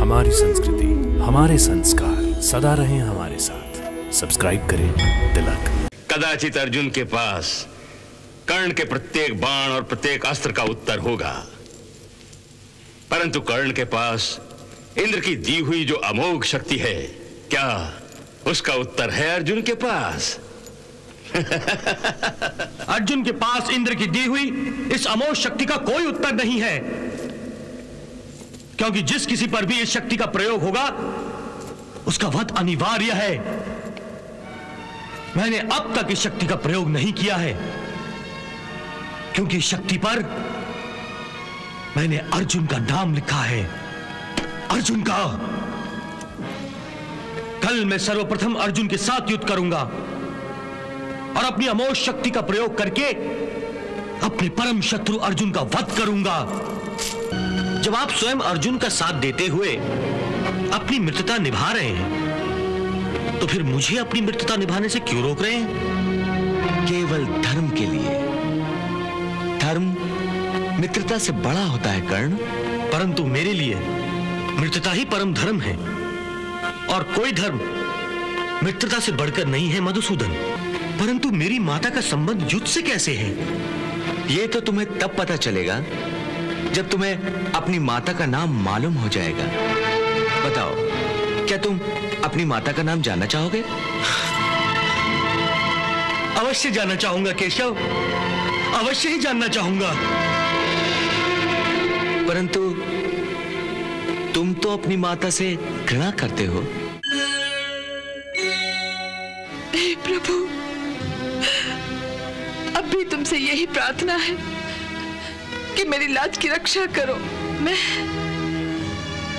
हमारी संस्कृति, हमारे संस्कार सदा रहें हमारे साथ। सब्सक्राइब करें तिलक। कदाचित अर्जुन के पास कर्ण के प्रत्येक बाण और प्रत्येक अस्त्र का उत्तर होगा, परंतु कर्ण के पास इंद्र की दी हुई जो अमोघ शक्ति है, क्या उसका उत्तर है अर्जुन के पास? अर्जुन के पास इंद्र की दी हुई इस अमोघ शक्ति का कोई उत्तर नहीं है, क्योंकि जिस किसी पर भी इस शक्ति का प्रयोग होगा उसका वध अनिवार्य है। मैंने अब तक इस शक्ति का प्रयोग नहीं किया है, क्योंकि शक्ति पर मैंने अर्जुन का नाम लिखा है, अर्जुन का। कल मैं सर्वप्रथम अर्जुन के साथ युद्ध करूंगा और अपनी अमोघ शक्ति का प्रयोग करके अपने परम शत्रु अर्जुन का वध करूंगा। जब आप स्वयं अर्जुन का साथ देते हुए अपनी मित्रता निभा रहे हैं, तो फिर मुझे अपनी मित्रता निभाने से क्यों रोक रहे हैं? केवल धर्म के लिए। धर्म मित्रता से बड़ा होता है कर्ण। परंतु मेरे लिए मित्रता ही परम धर्म है, और कोई धर्म मित्रता से बढ़कर नहीं है मधुसूदन। परंतु मेरी माता का संबंध युद्ध से कैसे है? यह तो तुम्हें तब पता चलेगा जब तुम्हें अपनी माता का नाम मालूम हो जाएगा। बताओ, क्या तुम अपनी माता का नाम जानना चाहोगे? अवश्य जानना चाहूंगा केशव, अवश्य ही जानना चाहूंगा। परंतु तुम तो अपनी माता से घृणा करते हो। हे प्रभु, अब भी तुमसे यही प्रार्थना है कि मेरी लाज की रक्षा करो।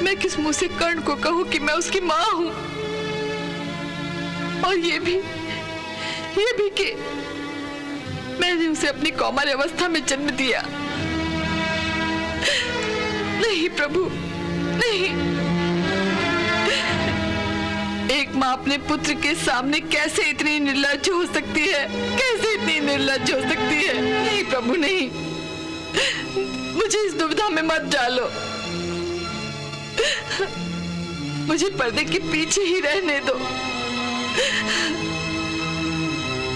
मैं किस मुंह से कर्ण को कहूं कि मैं उसकी मां हूं, और ये भी कि मैंने उसे अपनी कौमार अवस्था में जन्म दिया। नहीं प्रभु, नहीं। एक मां अपने पुत्र के सामने कैसे इतनी निर्लज्ज हो सकती है? कैसे इतनी निर्लज्ज हो सकती है? नहीं प्रभु, नहीं। मुझे इस दुविधा में मत डालो। मुझे पर्दे के पीछे ही रहने दो।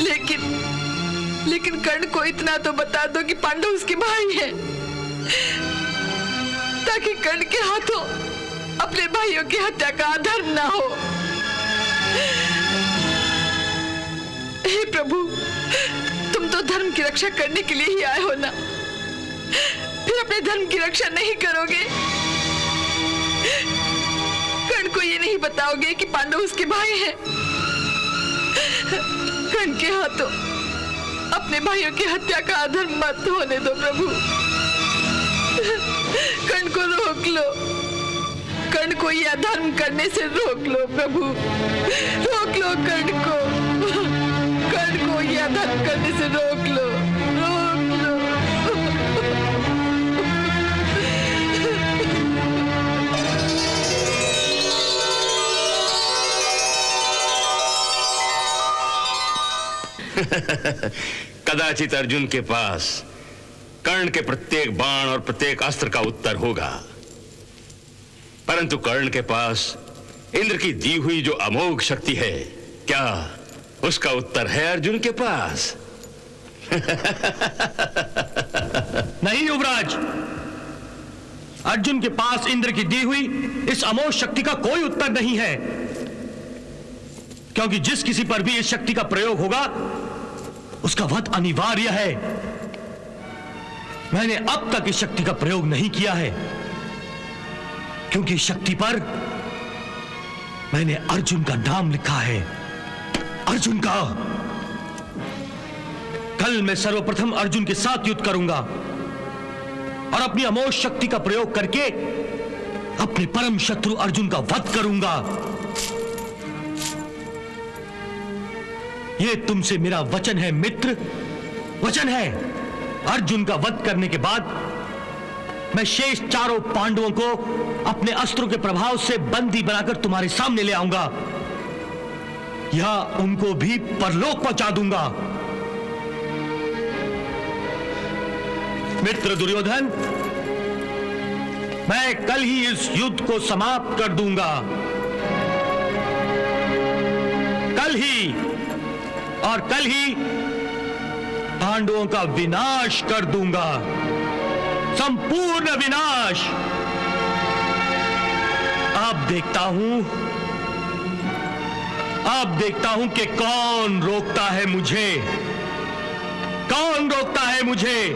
लेकिन कर्ण को इतना तो बता दो कि पांडव उसके भाई हैं, ताकि कर्ण के हाथों अपने भाइयों की हत्या का अधर्म ना हो। हे प्रभु, तुम तो धर्म की रक्षा करने के लिए ही आए हो ना, फिर अपने धर्म की रक्षा नहीं करोगे? कर्ण को ये नहीं बताओगे कि पांडव उसके भाई हैं? कर्ण के हाथों अपने भाइयों की हत्या का अधर्म मत होने दो प्रभु। कर्ण को रोक लो, कर्ण को ये अधर्म करने से रोक लो प्रभु, रोक लो कर्ण को ये अधर्म करने से रोक लो, रोक लो। कदाचित अर्जुन के पास कर्ण के प्रत्येक बाण और प्रत्येक अस्त्र का उत्तर होगा, परंतु कर्ण के पास इंद्र की दी हुई जो अमोघ शक्ति है, क्या उसका उत्तर है अर्जुन के पास? नहीं युवराज, अर्जुन के पास इंद्र की दी हुई इस अमोघ शक्ति का कोई उत्तर नहीं है, क्योंकि जिस किसी पर भी इस शक्ति का प्रयोग होगा उसका वध अनिवार्य है। मैंने अब तक इस शक्ति का प्रयोग नहीं किया है, क्योंकि शक्ति पर मैंने अर्जुन का नाम लिखा है, अर्जुन का। कल मैं सर्वप्रथम अर्जुन के साथ युद्ध करूंगा और अपनी अमोघ शक्ति का प्रयोग करके अपने परम शत्रु अर्जुन का वध करूंगा। यह तुमसे मेरा वचन है मित्र, वचन है। अर्जुन का वध करने के बाद मैं शेष चारों पांडवों को अपने अस्त्रों के प्रभाव से बंदी बनाकर तुम्हारे सामने ले आऊंगा, या उनको भी परलोक पहुंचा दूंगा। मित्र दुर्योधन, मैं कल ही इस युद्ध को समाप्त कर दूंगा, कल ही, और कल ही पांडवों का विनाश कर दूंगा, संपूर्ण विनाश। अब देखता हूं कि कौन रोकता है मुझे, कौन रोकता है मुझे।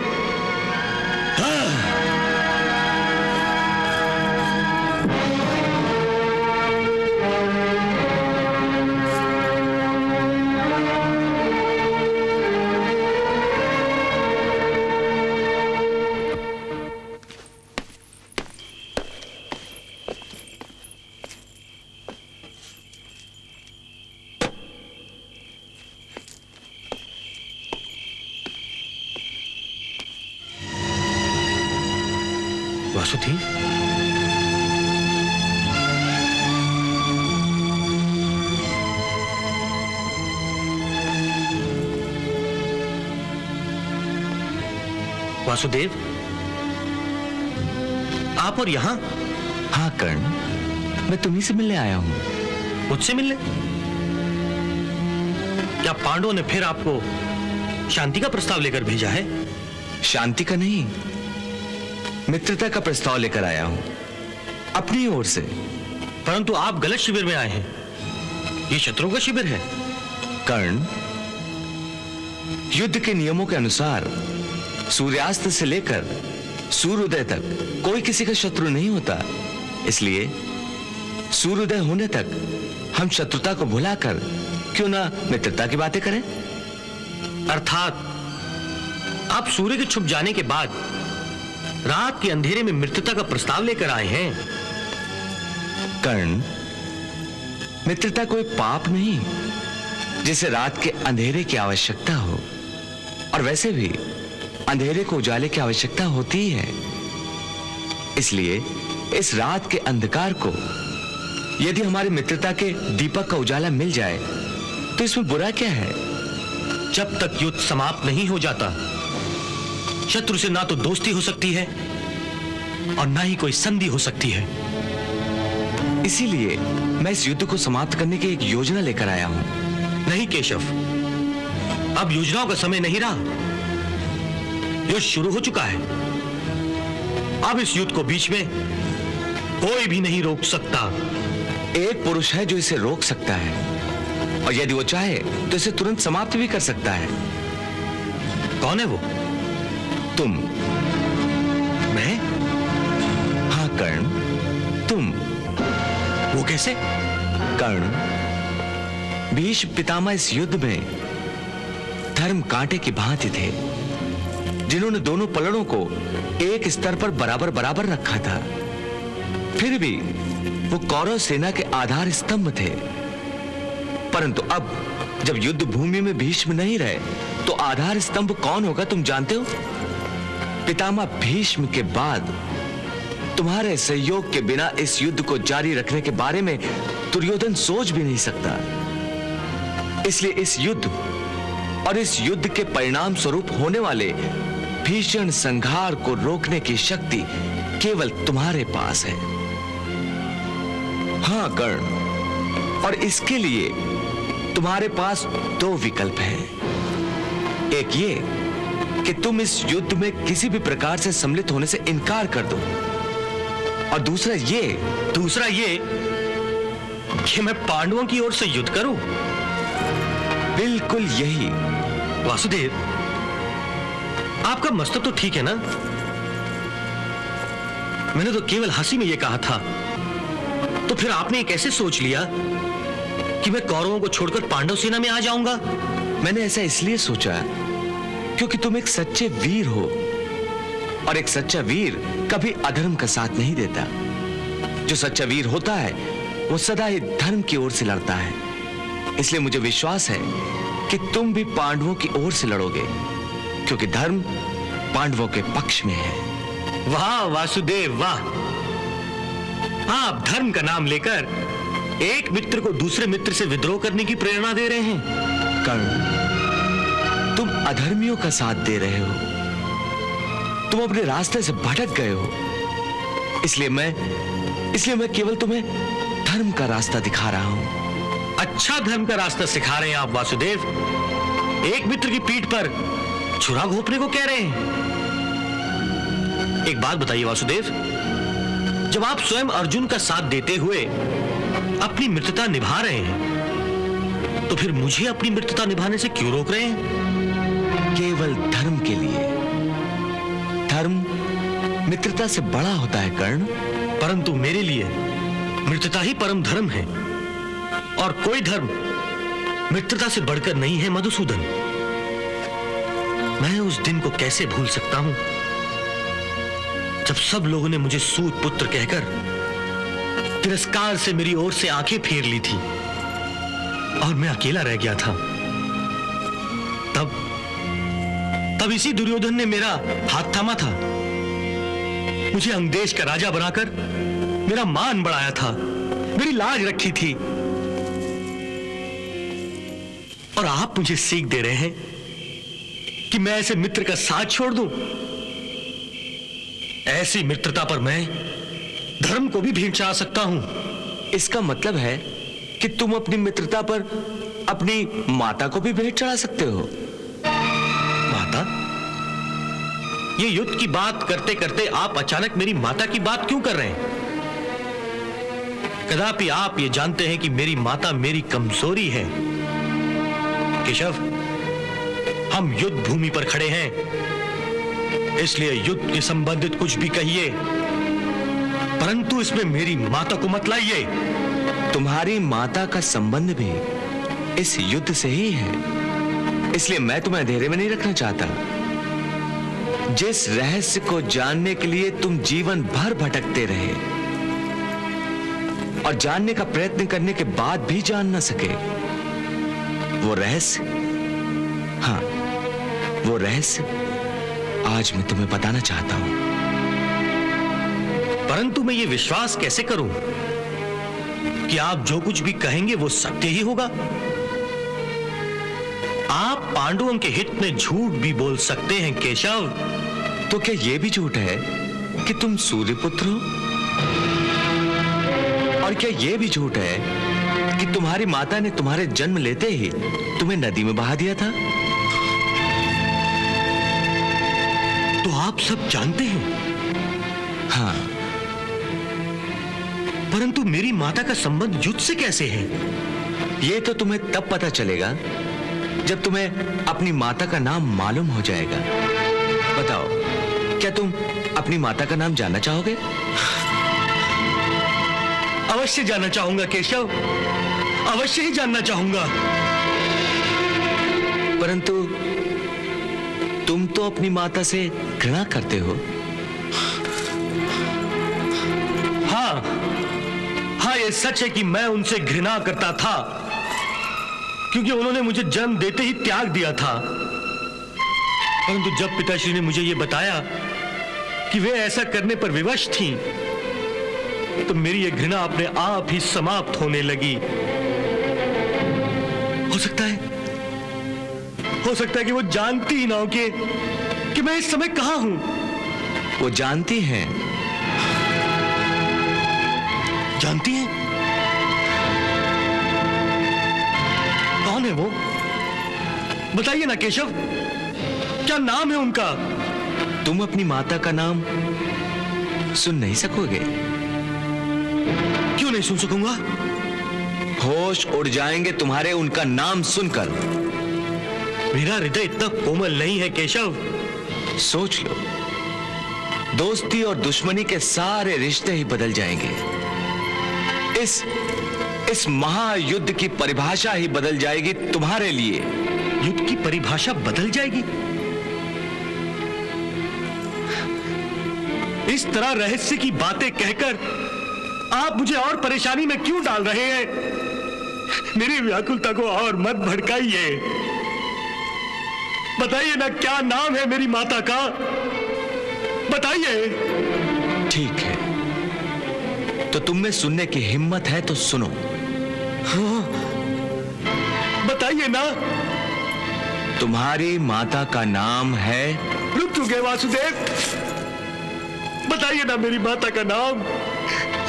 वासुदेव, वासुदेव, आप और यहां? हाँ कर्ण, मैं तुम्ही से मिलने आया हूं। मुझसे मिलने? क्या पांडवों ने फिर आपको शांति का प्रस्ताव लेकर भेजा है? शांति का नहीं, मित्रता का प्रस्ताव लेकर आया हूं, अपनी ओर से। परंतु आप गलत शिविर में आए हैं, ये शत्रुओं का शिविर है। कर्ण, युद्ध के नियमों के अनुसार सूर्यास्त से लेकर सूर्योदय तक कोई किसी का शत्रु नहीं होता, इसलिए सूर्योदय होने तक हम शत्रुता को भुलाकर क्यों ना मित्रता की बातें करें। अर्थात आप सूर्य के छुप जाने के बाद रात के अंधेरे में मित्रता का प्रस्ताव लेकर आए हैं। कर्ण, मित्रता कोई पाप नहीं जिसे रात के अंधेरे की आवश्यकता हो, और वैसे भी अंधेरे को उजाले की आवश्यकता होती है। इसलिए इस रात के अंधकार को यदि हमारी मित्रता के दीपक का उजाला मिल जाए तो इसमें बुरा क्या है? जब तक युद्ध समाप्त नहीं हो जाता, शत्रु से ना तो दोस्ती हो सकती है और ना ही कोई संधि हो सकती है। इसीलिए मैं इस युद्ध को समाप्त करने की एक योजना लेकर आया हूं। नहीं केशव, अब योजनाओं का समय नहीं रहा, युद्ध शुरू हो चुका है। अब इस युद्ध को बीच में कोई भी नहीं रोक सकता। एक पुरुष है जो इसे रोक सकता है, और यदि वो चाहे तो इसे तुरंत समाप्त भी कर सकता है। कौन है वो? तुम। मैं? हाँ कर्ण, तुम। वो कैसे? कर्ण, भीष्म पितामह इस युद्ध में धर्म कांटे की भांति थे, जिन्होंने दोनों पलड़ों को एक स्तर पर बराबर बराबर रखा था। फिर भी वो कौरव सेना के आधार स्तंभ थे। परंतु अब जब युद्ध भूमि में भीष्म नहीं रहे तो आधार स्तंभ कौन होगा तुम जानते हो? पितामह भीष्म के बाद तुम्हारे सहयोग के बिना इस युद्ध को जारी रखने के बारे में दुर्योधन सोच भी नहीं सकता। इसलिए इस युद्ध और इस युद्ध के परिणाम स्वरूप होने वाले भीषण संहार को रोकने की शक्ति केवल तुम्हारे पास है। हाँ कर्ण, और इसके लिए तुम्हारे पास दो विकल्प हैं। एक ये कि तुम इस युद्ध में किसी भी प्रकार से सम्मिलित होने से इनकार कर दो, और दूसरा ये कि मैं पांडवों की ओर से युद्ध करूं। बिल्कुल यही। वासुदेव, आपका मस्तक तो ठीक है ना? मैंने तो केवल हंसी में यह कहा था, तो फिर आपने कैसे सोच लिया कि मैं कौरवों को छोड़कर पांडव सेना में आ जाऊंगा? मैंने ऐसा इसलिए सोचा क्योंकि तुम एक सच्चे वीर हो, और एक सच्चा वीर कभी अधर्म का साथ नहीं देता। जो सच्चा वीर होता है वो सदा ही धर्म की ओर से लड़ता है। इसलिए मुझे विश्वास है कि तुम भी पांडवों की ओर से लड़ोगे, क्योंकि धर्म पांडवों के पक्ष में है। वाह वासुदेव वाह! आप धर्म का नाम लेकर एक मित्र को दूसरे मित्र से विद्रोह करने की प्रेरणा दे रहे हैं। कर्ण, तुम अधर्मियों का साथ दे रहे हो, तुम अपने रास्ते से भटक गए हो। इसलिए मैं केवल तुम्हें धर्म का रास्ता दिखा रहा हूं। अच्छा धर्म का रास्ता सिखा रहे हैं आप वासुदेव? एक मित्र की पीठ पर छुरा घोंपने को कह रहे हैं। एक बात बताइए वासुदेव, जब आप स्वयं अर्जुन का साथ देते हुए अपनी मित्रता निभा रहे हैं, तो फिर मुझे अपनी मित्रता निभाने से क्यों रोक रहे हैं? केवल धर्म के लिए। धर्म मित्रता से बड़ा होता है कर्ण। परंतु मेरे लिए मित्रता ही परम धर्म है, और कोई धर्म मित्रता से बढ़कर नहीं है मधुसूदन। मैं उस दिन को कैसे भूल सकता हूं जब सब लोगों ने मुझे सूत पुत्र कहकर तिरस्कार से मेरी ओर से आंखें फेर ली थी और मैं अकेला रह गया था। तब इसी दुर्योधन ने मेरा हाथ थामा था, मुझे अंगदेश का राजा बनाकर मेरा मान बढ़ाया था, मेरी लाज रखी थी। और आप मुझे सीख दे रहे हैं कि मैं ऐसे मित्र का साथ छोड़ दूं? ऐसी मित्रता पर मैं धर्म को भी भेंट चढ़ा सकता हूं। इसका मतलब है कि तुम अपनी मित्रता पर अपनी माता को भी भेंट चढ़ा सकते हो। माता? ये युद्ध की बात करते करते आप अचानक मेरी माता की बात क्यों कर रहे हैं? कदापि आप ये जानते हैं कि मेरी माता मेरी कमजोरी है। केशव, हम युद्ध भूमि पर खड़े हैं, इसलिए युद्ध के संबंधित कुछ भी कहिए, परंतु इसमें मेरी माता को मत लाइए। तुम्हारी माता का संबंध भी इस युद्ध से ही है, इसलिए मैं तुम्हें अंधेरे में नहीं रखना चाहता। जिस रहस्य को जानने के लिए तुम जीवन भर भटकते रहे और जानने का प्रयत्न करने के बाद भी जान न सके, वो रहस्य, हाँ, वो रहस्य आज मैं तुम्हें बताना चाहता हूं। परंतु मैं ये विश्वास कैसे करूं कि आप जो कुछ भी कहेंगे वो सत्य ही होगा? आप पांडवों के हित में झूठ भी बोल सकते हैं केशव। तो क्या यह भी झूठ है कि तुम सूर्यपुत्र हो? और क्या यह भी झूठ है कि तुम्हारी माता ने तुम्हारे जन्म लेते ही तुम्हें नदी में बहा दिया था? तो आप सब जानते हैं? हाँ। परंतु मेरी माता का संबंध युद्ध से कैसे है? यह तो तुम्हें तब पता चलेगा जब तुम्हें अपनी माता का नाम मालूम हो जाएगा। बताओ, क्या तुम अपनी माता का नाम जानना चाहोगे? अवश्य जानना चाहूंगा केशव, अवश्य ही जानना चाहूंगा। परंतु तुम तो अपनी माता से घृणा करते हो। हाँ, ये सच है कि मैं उनसे घृणा करता था, क्योंकि उन्होंने मुझे जन्म देते ही त्याग दिया था। परंतु जब पिताश्री ने मुझे यह बताया कि वे ऐसा करने पर विवश थीं, तो मेरी यह घृणा अपने आप ही समाप्त होने लगी। हो सकता है कि वो जानती ही ना हो कि मैं इस समय कहां हूं। वो जानती हैं। जानती हैं? कौन है वो? बताइए ना केशव, क्या नाम है उनका? तुम अपनी माता का नाम सुन नहीं सकोगे। क्यों नहीं सुन सकूंगा? होश उड़ जाएंगे तुम्हारे उनका नाम सुनकर। मेरा हृदय इतना कोमल नहीं है केशव। सोच लो, दोस्ती और दुश्मनी के सारे रिश्ते ही बदल जाएंगे। इस महायुद्ध की परिभाषा ही बदल जाएगी तुम्हारे लिए। युद्ध की परिभाषा बदल जाएगी? इस तरह रहस्य की बातें कहकर आप मुझे और परेशानी में क्यों डाल रहे हैं? मेरी व्याकुलता को और मत भड़काइए। बताइए ना, क्या नाम है मेरी माता का? बताइए। ठीक है, तो तुम में सुनने की हिम्मत है तो सुनो। हाँ, बताइए ना। तुम्हारी माता का नाम है? रुक चुके वासुदेव, बताइए ना मेरी माता का नाम।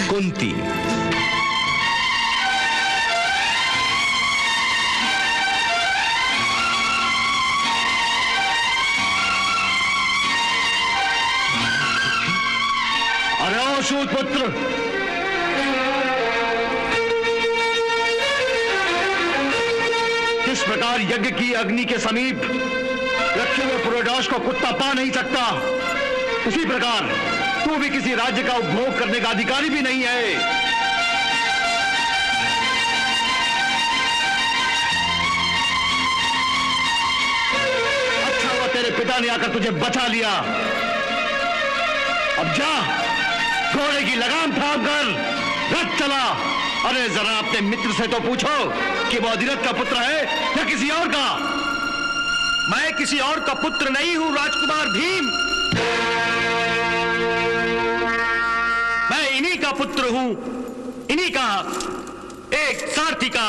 कुंती। अरे ओ सूत पुत्र, किस प्रकार यज्ञ की अग्नि के समीप रखे हुए पुरोडाश को कुत्ता पा नहीं सकता, उसी प्रकार तू भी किसी राज्य का उपभोग करने का अधिकारी भी नहीं है। अच्छा हुआ तेरे पिता ने आकर तुझे बचा लिया। अब जा, घोड़े की लगाम थाम कर रथ चला। अरे जरा अपने मित्र से तो पूछो कि वो अधिरथ का पुत्र है या किसी और का। मैं किसी और का पुत्र नहीं हूं राजकुमार भीम, मैं इन्हीं का पुत्र हूं, इन्हीं का एक सारथी का।